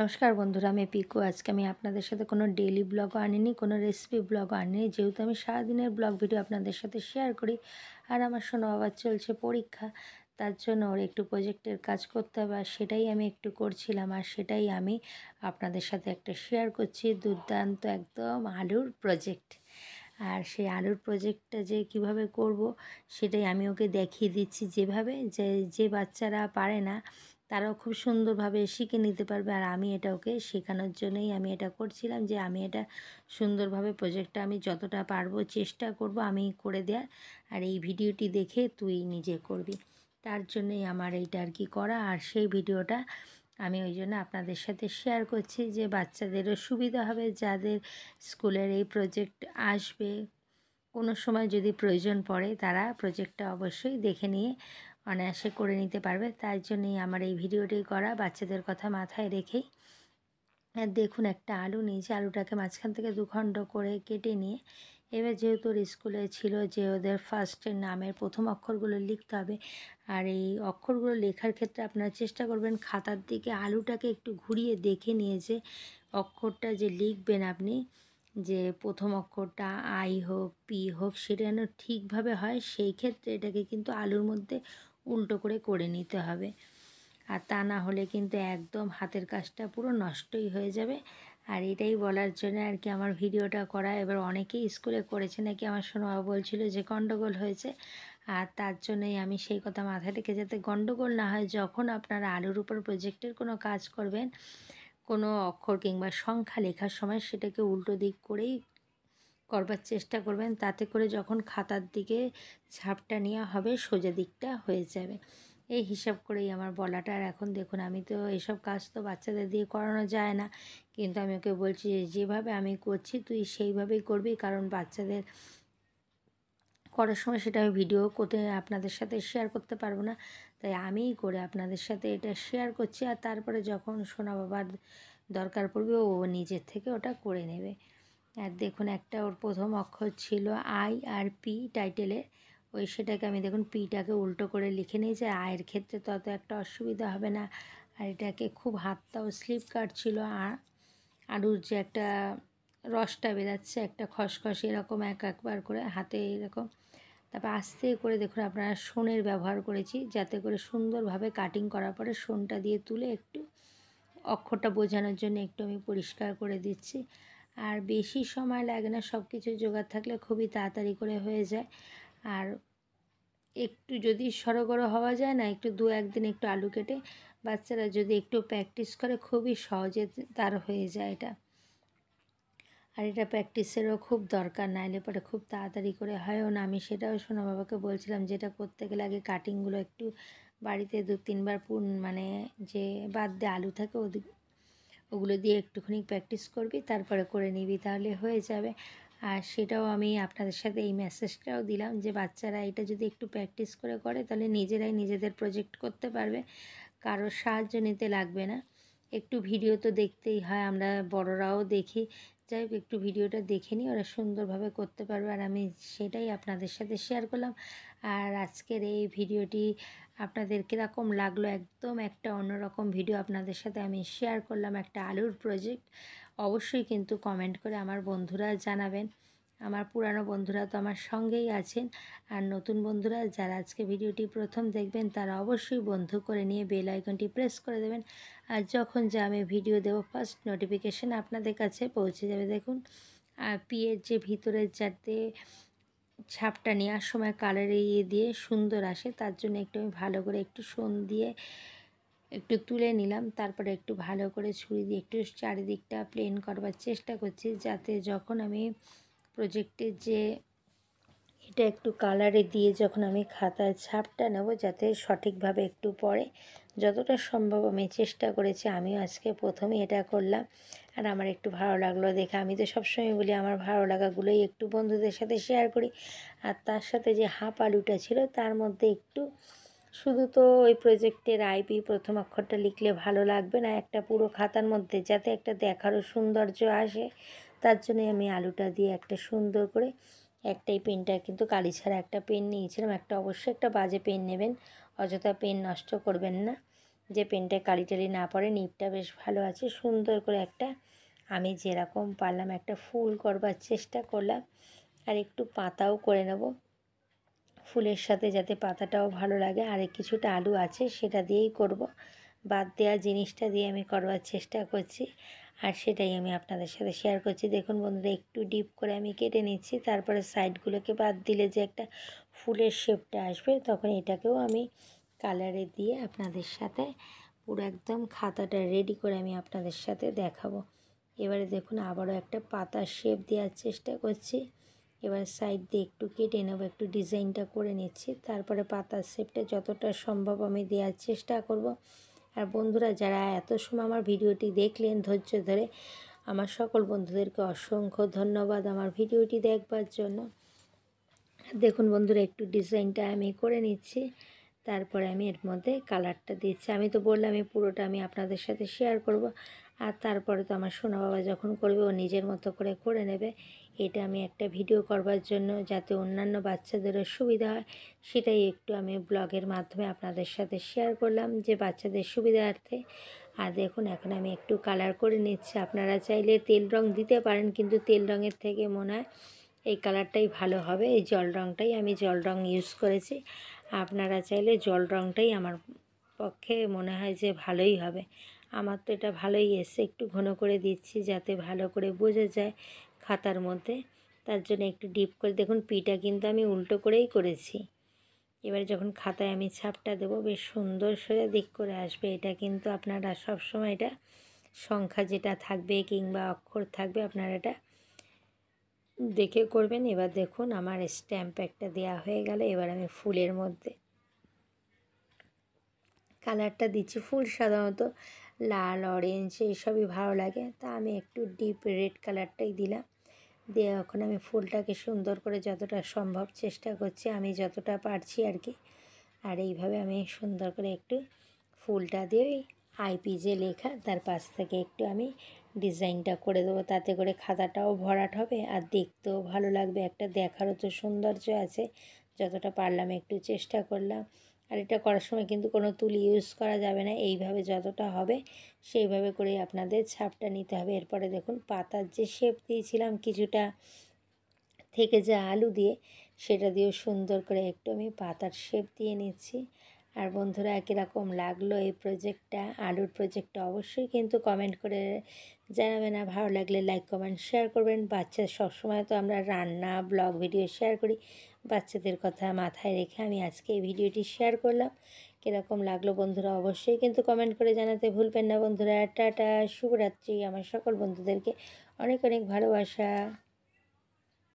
নমস্কার বন্ধুরা, আমি পিকু। আজকে আমি আপনাদের সাথে কোনো ডেইলি ব্লগও আনিনি, কোনো রেসিপি ব্লগও আনিনি। যেহেতু আমি সারাদিনের ব্লগ ভিডিও আপনাদের সাথে শেয়ার করি, আর আমার শোনো বাবার চলছে পরীক্ষা, তার জন্য ওর একটু প্রজেক্টের কাজ করতে হবে, আর সেটাই আমি একটু করছিলাম, আর সেটাই আমি আপনাদের সাথে একটা শেয়ার করছি। দুর্দান্ত একদম আলুর প্রজেক্ট। আর সেই আলুর প্রজেক্টটা যে কিভাবে করব সেটাই আমি ওকে দেখিয়ে দিচ্ছি, যেভাবে যে বাচ্চারা পারে না তারাও খুব সুন্দরভাবে শিখে নিতে পারবে। আর আমি এটা ওকে শেখানোর জন্যই আমি এটা করছিলাম, যে আমি এটা সুন্দরভাবে প্রজেক্টটা আমি যতটা পারবো চেষ্টা করব আমি করে দেওয়ার। আর এই ভিডিওটি দেখে তুই নিজে করবি, তার জন্যই আমার এইটা আর কি করা। আর সেই ভিডিওটা আমি ওই জন্য আপনাদের সাথে শেয়ার করছি, যে বাচ্চাদেরও সুবিধা হবে, যাদের স্কুলের এই প্রজেক্ট আসবে, কোনো সময় যদি প্রয়োজন পড়ে তারা প্রজেক্টটা অবশ্যই দেখে নিয়ে অনায়াসে করে নিতে পারবে। তাই জন্যই আমার এই ভিডিওটি করা, বাচ্চাদের কথা মাথায় রেখেই। আর দেখুন, একটা আলু নিয়েছি, আলুটাকে মাঝখান থেকে দুখণ্ড করে কেটে নিয়ে, এবার যেহেতু ওর স্কুলে ছিল যে ওদের ফার্স্টের নামের প্রথম অক্ষরগুলো লিখতে হবে, আর এই অক্ষরগুলো লেখার ক্ষেত্রে আপনারা চেষ্টা করবেন খাতার দিকে আলুটাকে একটু ঘুরিয়ে দেখে নিয়ে যে অক্ষরটা যে লিখবেন আপনি, যে প্রথম অক্ষরটা আই হোক পি হোক সেটা যেন ঠিকভাবে হয়, সেই ক্ষেত্রে এটাকে কিন্তু আলুর মধ্যে উল্টো করে নিতে হবে। আর তা না হলে কিন্তু একদম হাতের কাজটা পুরো নষ্টই হয়ে যাবে। আর এটাই বলার জন্য আর কি আমার ভিডিওটা করা। এবার অনেকেই স্কুলে করেছে নাকি, আমার শোনা বলছিল যে গণ্ডগোল হয়েছে, আর তার জন্যই আমি সেই কথা মাথায় রেখে, যাতে গণ্ডগোল না হয়, যখন আপনারা আলুর উপর প্রজেক্টের কোনো কাজ করবেন, কোনো অক্ষর কিংবা সংখ্যা লেখার সময় সেটাকে উল্টো দিক করেই করবার চেষ্টা করবেন, তাতে করে যখন খাতার দিকে ছাপটা নেওয়া হবে সোজা দিকটা হয়ে যাবে। এই হিসাব করেই আমার বলাটা। আর এখন দেখুন, আমি তো এসব কাজ তো বাচ্চাদের দিয়ে করানো যায় না, কিন্তু আমি ওকে বলছি যে যেভাবে আমি করছি তুই সেইভাবেই করবি, কারণ বাচ্চাদের করার সময় সেটা আমি ভিডিও করতে আপনাদের সাথে শেয়ার করতে পারবো না, তাই আমিই করে আপনাদের সাথে এটা শেয়ার করছি। আর তারপরে যখন সোনা বাবার দরকার পড়বে ও নিজের থেকে ওটা করে নেবে। আর দেখুন, একটা ওর প্রথম অক্ষর ছিল আই, আর পি টাইটেলের, সেটাকে আমি দেখুন পিটাকে উল্টো করে লিখে নিয়েছি। আয়ের ক্ষেত্রে তত একটা অসুবিধা হবে না। আর এটাকে খুব হাতটাও স্লিপ কাটছিল, আর আলুর যে একটা রসটা বেরাচ্ছে একটা খসখস এরকম একবার করে হাতে এরকম। তারপর আস্তে করে দেখুন, আপনারা শোনের ব্যবহার করেছি, যাতে করে সুন্দরভাবে কাটিং করার পরে শোনটা দিয়ে তুলে একটু অক্ষরটা বোঝানোর জন্য একটু আমি পরিষ্কার করে দিচ্ছি। আর বেশি সময় লাগে না, সব কিছু জোগাড় থাকলে খুবই তাড়াতাড়ি করে হয়ে যায়। আর একটু যদি সড়গড় হওয়া যায় না, একটু 2-1 দিন একটু আলু কেটে বাচ্চারা যদি একটু প্র্যাকটিস করে, খুবই সহজে তার হয়ে যায় এটা। আর এটা প্র্যাকটিসেরও খুব দরকার, নাইলে পরে খুব তাড়াতাড়ি করে হয়ও না। আমি সেটাও সোনা বাবাকে বলছিলাম, যেটা করতে গেলে আগে কাটিংগুলো একটু বাড়িতে 2-3 বার মানে যে বাদ দিয়ে আলু থাকে ওগুলো দিয়ে একটুখানি প্র্যাকটিস করবি, তারপরে করে নিবি, তাহলে হয়ে যাবে। আর সেটাও আমি আপনাদের সাথে এই মেসেজটাও দিলাম, যে বাচ্চারা এটা যদি একটু প্র্যাকটিস করে তাহলে নিজেরাই নিজেদের প্রজেক্ট করতে পারবে, কারোর সাহায্য নিতে লাগবে না। একটু ভিডিও তো দেখতেই হয়, আমরা বড়রাও দেখি, যাই হোক একটু ভিডিওটা দেখে নিই, ওরা সুন্দরভাবে করতে পারবে। আর আমি সেটাই আপনাদের সাথে শেয়ার করলাম। আর আজকের এই ভিডিওটি আপনাদের কীরকম লাগলো, একদম একটা অন্যরকম ভিডিও আপনাদের সাথে আমি শেয়ার করলাম, একটা আলুর প্রজেক্ট। অবশ্যই কিন্তু কমেন্ট করে আমার বন্ধুরা জানাবেন। আমার পুরানো বন্ধুরা তো আমার সঙ্গেই আছেন, আর নতুন বন্ধুরা যারা আজকে ভিডিওটি প্রথম দেখবেন তারা অবশ্যই বন্ধু করে নিয়ে বেল আইকনটি প্রেস করে দেবেন। আর যখন যে আমি ভিডিও দেবো ফার্স্ট নোটিফিকেশান আপনাদের কাছে পৌঁছে যাবে। দেখুন, আর পিয়ের যে ভিতরের যাতে ছাপটা নেওয়ার সময় কালারে দিয়ে সুন্দর আসে, তার জন্য একটু আমি ভালো করে একটু সোন দিয়ে একটু তুলে নিলাম, তারপরে একটু ভালো করে ছুরি দিয়ে একটু চারিদিকটা প্লেন করবার চেষ্টা করছি, যাতে যখন আমি প্রজেক্টের যে এটা একটু কালারে দিয়ে যখন আমি খাতায় ছাপটা নেব, যাতে সঠিকভাবে একটু পড়ে, যতটা সম্ভব আমি চেষ্টা করেছি। আমিও আজকে প্রথমে এটা করলাম, আর আমার একটু ভালো লাগলো দেখে। আমি তো সবসময় বলি আমার ভালো লাগাগুলোই একটু বন্ধুদের সাথে শেয়ার করি। আর তার সাথে যে হাফ আলুটা ছিল তার মধ্যে একটু, শুধু তো ওই প্রজেক্টের আইপি প্রথম অক্ষরটা লিখলে ভালো লাগবে না, একটা পুরো খাতার মধ্যে যাতে একটা দেখারও সৌন্দর্য আসে, তার জন্যে আমি আলুটা দিয়ে একটা সুন্দর করে, একটাই পেনটা কিন্তু কালি ছাড়া একটা পেন নিয়েছিলাম, একটা অবশ্যই একটা বাজে পেন নেবেন, অযথা পেন নষ্ট করবেন না। যে পেনটা কালি টালি না পড়ে, নিবটা বেশ ভালো আছে। সুন্দর করে একটা আমি যেরকম পারলাম একটা ফুল করবার চেষ্টা করলাম, আর একটু পাতাও করে নেব ফুলের সাথে, যাতে পাতাটাও ভালো লাগে। আর কিছুটা আলু আছে সেটা দিয়েই করব, বাদ দেওয়া জিনিসটা দিয়ে আমি করবার চেষ্টা করছি, আর সেটাই আমি আপনাদের সাথে শেয়ার করছি। দেখুন বন্ধুরা, একটু ডিপ করে আমি কেটে নিচ্ছি, তারপরে সাইডগুলোকে বাদ দিলে যে একটা ফুলের শেপটা আসবে, তখন এটাকেও আমি কালারে দিয়ে আপনাদের সাথে পুরো একদম খাতাটা রেডি করে আমি আপনাদের সাথে দেখাবো। এবারে দেখুন আবারও একটা পাতার শেপ দেওয়ার চেষ্টা করছি। এবার সাইড দিয়ে একটু কেটে নেব, একটু ডিজাইনটা করে নিচ্ছি, তারপরে পাতার শেপটা যতটা সম্ভব আমি দেওয়ার চেষ্টা করব। আর বন্ধুরা, যারা এত সময় আমার ভিডিওটি দেখলেন ধৈর্য ধরে, আমার সকল বন্ধুদেরকে অসংখ্য ধন্যবাদ আমার ভিডিওটি দেখবার জন্য। দেখুন বন্ধুরা, একটু ডিজাইনটা আমি করে নিচ্ছি, তারপরে আমি এর মধ্যে কালারটা দিচ্ছি। আমি তো বললাম এই পুরোটা আমি আপনাদের সাথে শেয়ার করব, আর তারপরে তো আমার সোনা বাবা যখন করবে ও নিজের মতো করে নেবে। এটা আমি একটা ভিডিও করবার জন্য, যাতে অন্যান্য বাচ্চাদেরও সুবিধা হয়, সেটাই একটু আমি ব্লগের মাধ্যমে আপনাদের সাথে শেয়ার করলাম, যে বাচ্চাদের সুবিধার্থে। আর দেখুন এখন আমি একটু কালার করে নিচ্ছি। আপনারা চাইলে তেল রং দিতে পারেন, কিন্তু তেল রঙের থেকে মনে হয় এই কালারটাই ভালো হবে। এই জল রঙটাই আমি জল রং ইউজ করেছি, আপনারা চাইলে জল রঙটাই আমার পক্ষে মনে হয় যে ভালোই হবে। আমার তো এটা ভালোই এসছে, একটু ঘন করে দিচ্ছি যাতে ভালো করে বোঝা যায় খাতার মধ্যে, তার জন্য একটু ডিপ করে। দেখুন পিটা কিন্তু আমি উল্টো করেই করেছি। এবারে যখন খাতায় আমি ছাপটা দেবো, বেশ সুন্দর সোজা দিক করে আসবে। এটা কিন্তু আপনারা সবসময় এটা সংখ্যা যেটা থাকবে কিংবা অক্ষর থাকবে, আপনারা এটা দেখে করবেন। এবার দেখুন আমার স্ট্যাম্প একটা দেওয়া হয়ে গেল। এবার আমি ফুলের মধ্যে কালারটা দিচ্ছি। ফুল সাধারণত লাল, অরেঞ্জ এইসবই ভালো লাগে, তা আমি একটু ডিপ রেড কালারটাই দিলাম। দিয়ে এখন আমি ফুলটাকে সুন্দর করে যতটা সম্ভব চেষ্টা করছি, আমি যতটা পারছি আর কি। আর এইভাবে আমি সুন্দর করে একটু ফুলটা দিয়ে আইপি যে লেখা তার পাশ থেকে একটু আমি ডিজাইনটা করে দেবো, তাতে করে খাতাটাও ভরাট হবে আর দেখতেও ভালো লাগবে, একটা দেখারও তো সৌন্দর্য আছে। যতটা পারলাম একটু চেষ্টা করলাম। আর এটা করার সময় কিন্তু কোনো তুলি ইউজ করা যাবে না, এইভাবে যতটা হবে সেইভাবে করেই আপনাদের ছাপটা নিতে হবে। এরপরে দেখুন পাতার যে শেপ দিয়েছিলাম কিছুটা থেকে যা আলু দিয়ে, সেটা দিয়েও সুন্দর করে একটু আমি পাতার শেপ দিয়ে নিচ্ছি। আর বন্ধুরা, কীরকম লাগলো এই প্রজেক্টটা, আলুর প্রজেক্টটা, অবশ্যই কিন্তু কমেন্ট করে জানাবেন। আর ভালো লাগলে লাইক কমেন্ট শেয়ার করবেন। বাচ্চা সবসময় তো আমরা রান্না ব্লগ ভিডিও শেয়ার করি, বাচ্চাদের কথা মাথায় রেখে আমি আজকে এই ভিডিওটি শেয়ার করলাম। কীরকম লাগলো বন্ধুরা অবশ্যই কিন্তু কমেন্ট করে জানাতে ভুলবেন না। বন্ধুরা টাটা, শুভরাত্রি। আমার সকল বন্ধুদেরকে অনেক অনেক ভালোবাসা।